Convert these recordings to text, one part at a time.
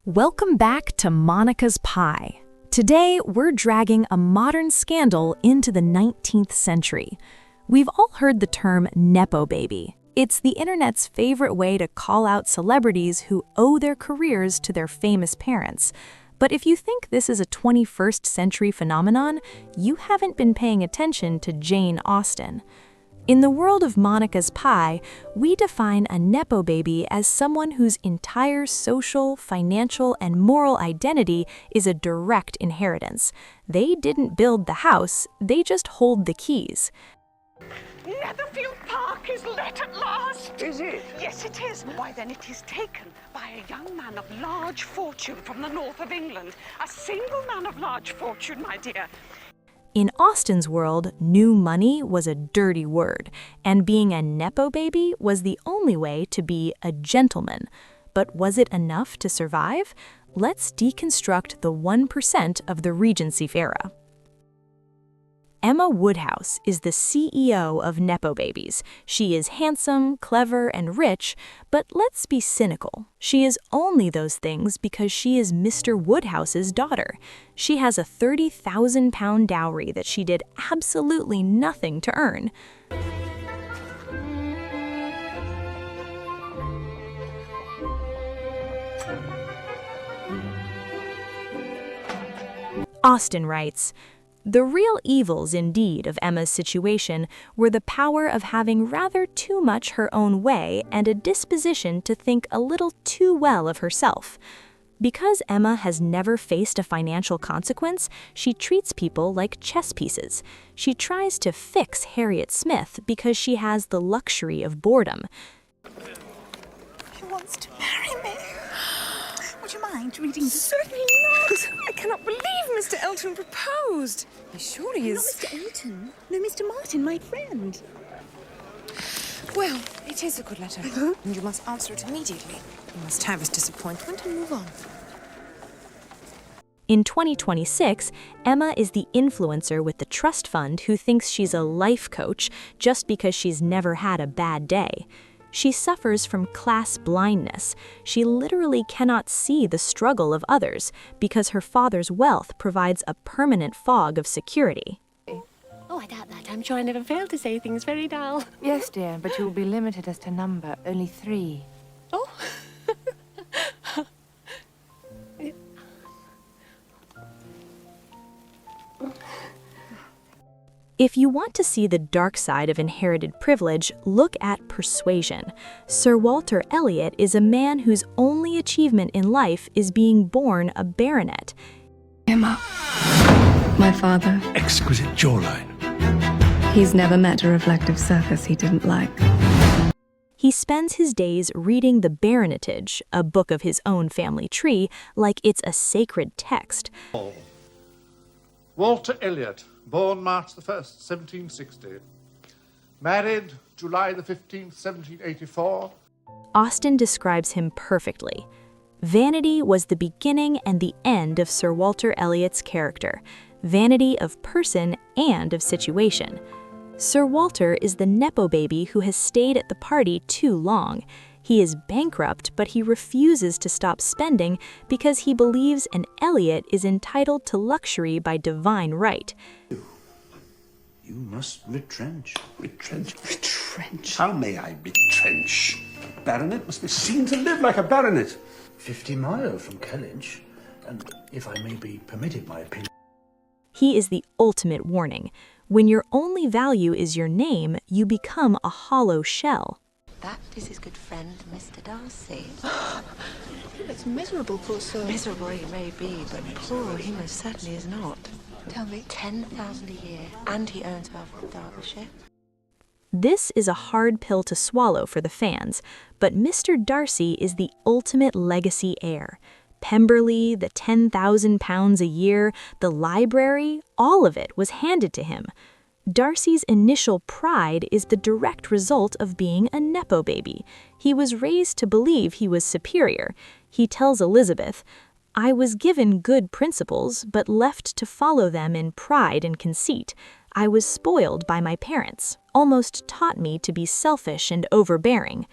Welcome back to Monica's Pie. Today, we're dragging a modern scandal into the 19th century. We've all heard the term Nepo Baby. It's the internet's favorite way to call out celebrities who owe their careers to their famous parents. But if you think this is a 21st century phenomenon, you haven't been paying attention to Jane Austen. In the world of Monica's Pie, we define a Nepo baby as someone whose entire social, financial, and moral identity is a direct inheritance. They didn't build the house, they just hold the keys. Netherfield Park is let at last. Is it? Yes, it is. Why, then it is taken by a young man of large fortune from the north of England. A single man of large fortune, my dear. In Austen's world, new money was a dirty word, and being a Nepo baby was the only way to be a gentleman. But was it enough to survive? Let's deconstruct the 1% of the Regency era. Emma Woodhouse is the CEO of Nepo Babies. She is handsome, clever, and rich, but let's be cynical. She is only those things because she is Mr. Woodhouse's daughter. She has a £30,000 dowry that she did absolutely nothing to earn. Austen writes, "The real evils indeed of Emma's situation were the power of having rather too much her own way and a disposition to think a little too well of herself. Because Emma has never faced a financial consequence, she treats people like chess pieces. She tries to fix Harriet Smith because she has the luxury of boredom. He wants to marry me. Would you mind reading this? Certainly not. I cannot believe Mr. Elton proposed. He surely Not is... Mr. Elton. No, Mr. Martin, my friend. Well, it is a good letter. And you must answer it immediately. You must have his disappointment and move on. In 2026, Emma is the influencer with the trust fund who thinks she's a life coach just because she's never had a bad day. She suffers from class blindness. She literally cannot see the struggle of others because her father's wealth provides a permanent fog of security. Oh, I doubt that. I'm sure I never fail to say things very dull. Yes, dear, but you will be limited as to number. Only 3. Oh. If you want to see the dark side of inherited privilege, look at persuasion. Sir Walter Elliot is a man whose only achievement in life is being born a baronet. Emma, my father, Exquisite jawline. he's never met a reflective surface he didn't like. He spends his days reading the Baronetage, a book of his own family tree, like it's a sacred text. Walter Elliot, born March the 1st, 1760. Married July the 15th, 1784. Austen describes him perfectly. Vanity was the beginning and the end of Sir Walter Elliot's character, vanity of person and of situation. Sir Walter is the Nepo baby who has stayed at the party too long. He is bankrupt, but he refuses to stop spending because he believes an Elliot is entitled to luxury by divine right. You must retrench. Retrench? Retrench? How may I retrench? A baronet must be seen to live like a baronet. 50 miles from Kellynch, and if I may be permitted my opinion. He is the ultimate warning. When your only value is your name, you become a hollow shell. That is his good friend, Mr. Darcy. He looks miserable, poor soul. Miserable he may be, but poor he most certainly is not. Tell me. 10,000 a year, and he owns half of Derbyshire. This is a hard pill to swallow for the fans, but Mr. Darcy is the ultimate legacy heir. Pemberley, the £10,000 a year, the library, all of it was handed to him. Darcy's initial pride is the direct result of being a Nepo baby. He was raised to believe he was superior. He tells Elizabeth, "I was given good principles, but left to follow them in pride and conceit. I was spoiled by my parents, almost taught me to be selfish and overbearing."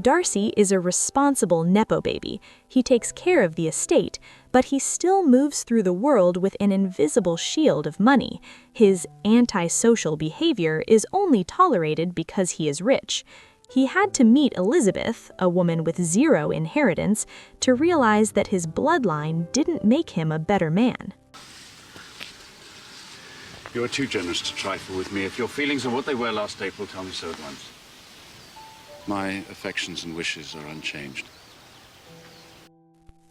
Darcy is a responsible Nepo baby. He takes care of the estate, but he still moves through the world with an invisible shield of money. His antisocial behavior is only tolerated because he is rich. He had to meet Elizabeth, a woman with zero inheritance, to realize that his bloodline didn't make him a better man. You are too generous to trifle with me. If your feelings are what they were last April, tell me so at once. My affections and wishes are unchanged.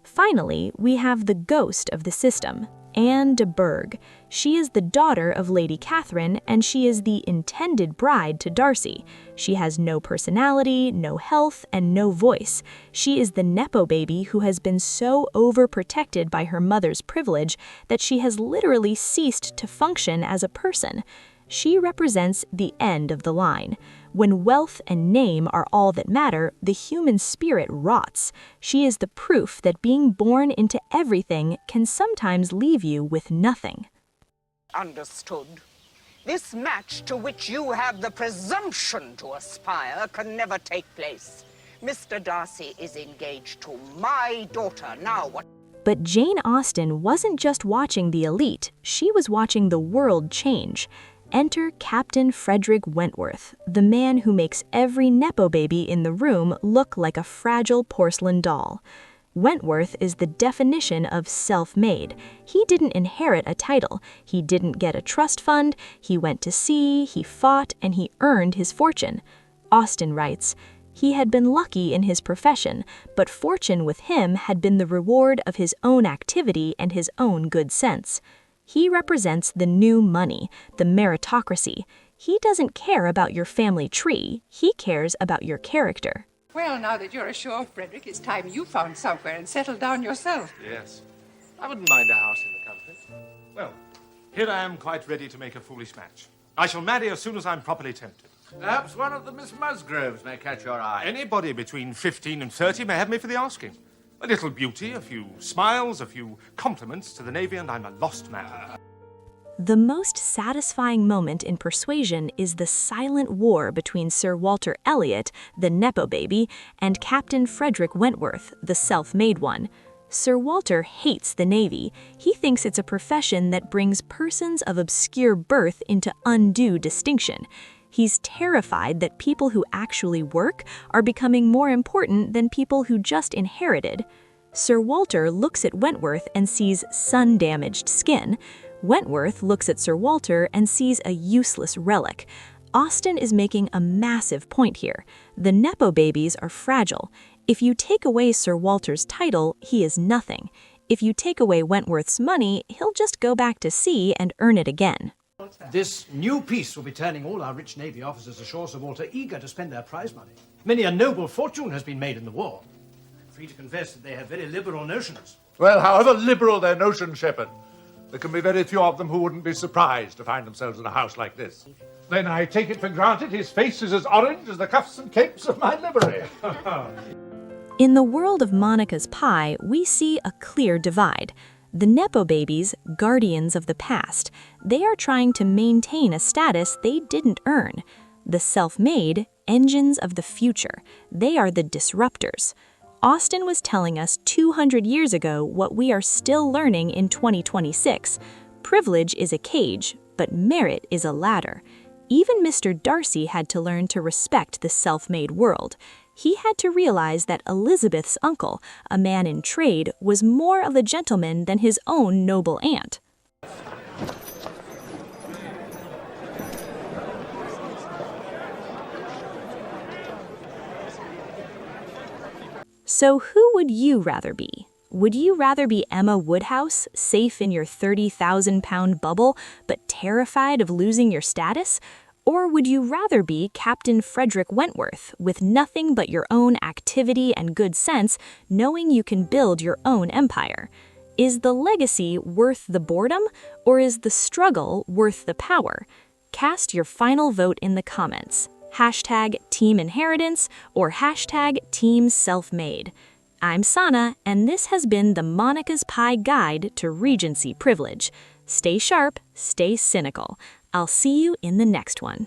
Finally, we have the ghost of the system, Anne de Bourgh. She is the daughter of Lady Catherine, and she is the intended bride to Darcy. She has no personality, no health, and no voice. She is the Nepo baby who has been so overprotected by her mother's privilege that she has literally ceased to function as a person. She represents the end of the line. When wealth and name are all that matter, the human spirit rots. She is the proof that being born into everything can sometimes leave you with nothing. Understood. This match to which you have the presumption to aspire can never take place. Mr. Darcy is engaged to my daughter. Now what? But Jane Austen wasn't just watching the elite, she was watching the world change. Enter Captain Frederick Wentworth, the man who makes every Nepo baby in the room look like a fragile porcelain doll. Wentworth is the definition of self-made. He didn't inherit a title, he didn't get a trust fund, he went to sea, he fought, and he earned his fortune. Austen writes, "He had been lucky in his profession, but fortune with him had been the reward of his own activity and his own good sense." He represents the new money, the meritocracy. He doesn't care about your family tree, he cares about your character. Well, now that you're ashore, Frederick, it's time you found somewhere and settled down yourself. Yes. I wouldn't mind a house in the country. Well, here I am quite ready to make a foolish match. I shall marry as soon as I'm properly tempted. Perhaps one of the Miss Musgroves may catch your eye. Anybody between 15 and 30 may have me for the asking. A little beauty, a few smiles, a few compliments to the Navy, and I'm a lost man. The most satisfying moment in Persuasion is the silent war between Sir Walter Elliot, the Nepo baby, and Captain Frederick Wentworth, the self-made one. Sir Walter hates the Navy. He thinks it's a profession that brings persons of obscure birth into undue distinction. He's terrified that people who actually work are becoming more important than people who just inherited. Sir Walter looks at Wentworth and sees sun-damaged skin. Wentworth looks at Sir Walter and sees a useless relic. Austen is making a massive point here. The Nepo babies are fragile. If you take away Sir Walter's title, he is nothing. If you take away Wentworth's money, he'll just go back to sea and earn it again. This new peace will be turning all our rich Navy officers ashore, Sir Walter, eager to spend their prize money. Many a noble fortune has been made in the war. I'm free to confess that they have very liberal notions. Well, however liberal their notions, Shepherd, there can be very few of them who wouldn't be surprised to find themselves in a house like this. Then I take it for granted his face is as orange as the cuffs and capes of my livery. In the world of Monica's Pie, we see a clear divide. The Nepo babies, guardians of the past, they are trying to maintain a status they didn't earn. The self-made, engines of the future, they are the disruptors. Austen was telling us 200 years ago what we are still learning in 2026. Privilege is a cage, but merit is a ladder. Even Mr. Darcy had to learn to respect the self-made world. He had to realize that Elizabeth's uncle, a man in trade, was more of a gentleman than his own noble aunt. So who would you rather be? Would you rather be Emma Woodhouse, safe in your 30,000-pound bubble, but terrified of losing your status? Or would you rather be Captain Frederick Wentworth, with nothing but your own activity and good sense, knowing you can build your own empire? Is the legacy worth the boredom, or is the struggle worth the power? Cast your final vote in the comments. Hashtag Team Inheritance or hashtag Team Self-Made. I'm Sana, and this has been the Monica's Pie Guide to Regency Privilege. Stay sharp, stay cynical. I'll see you in the next one.